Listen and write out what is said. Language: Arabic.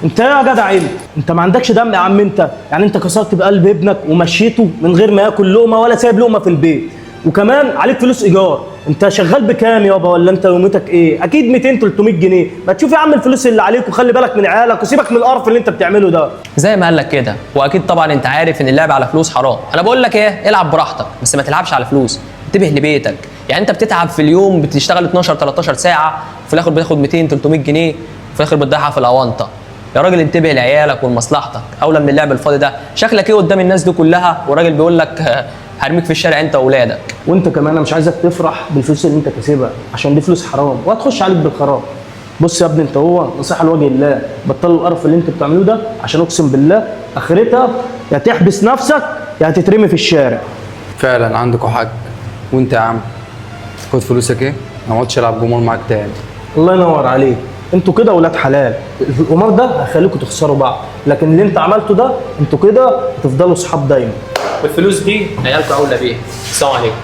انت ايه يا جدع انت ما عندكش دم يا عم انت؟ يعني انت كسرت بقلب ابنك ومشيته من غير ما ياكل لقمه ولا سايب لقمه في البيت، وكمان عليك فلوس ايجار. انت شغال بكام يابا؟ ولا انت يومتك ايه؟ اكيد 200 300 جنيه. ما تشوف يا عم الفلوس اللي عليك وخلي بالك من عيالك وسيبك من القرف اللي انت بتعمله ده. زي ما قال لك كده، واكيد طبعا انت عارف ان اللعب على فلوس حرام. انا بقول لك ايه، العب براحتك بس ما تلعبش على فلوس. انتبه لبيتك. يعني انت بتتعب في اليوم، بتشتغل 12 13 ساعه، وفي الاخر بتاخد 200 300 جنيه، وفي الاخر بتضيعها في الاونطه. يا راجل انتبه لعيالك ولمصلحتك اولى من اللعب الفاضي ده. شكلك ايه قدام الناس دي كلها وراجل بيقول لك هرميك في الشارع انت واولادك. وانت كمان انا مش عايزك تفرح بالفلوس اللي انت كاسبها، عشان دي فلوس حرام وهتخش عليك بالخراب. بص يا ابني، انت هو نصيحه لوجه الله، بطلوا القرف اللي انت بتعملوه ده، عشان اقسم بالله اخرتها يا تحبس نفسك يا هتترمي في الشارع. فعلا عندكوا حق. وانت يا عم خد فلوسك ايه، ما اقعدش العب جمهور معاك تاني. الله ينور عليك. انتوا كده ولاد حلال. القمار ده هيخليكوا تخسروا بعض، لكن اللي انت عملته ده انتوا كده هتفضلوا صحاب دايما. والفلوس دي عيالكم اولى بيها. السلام عليكم.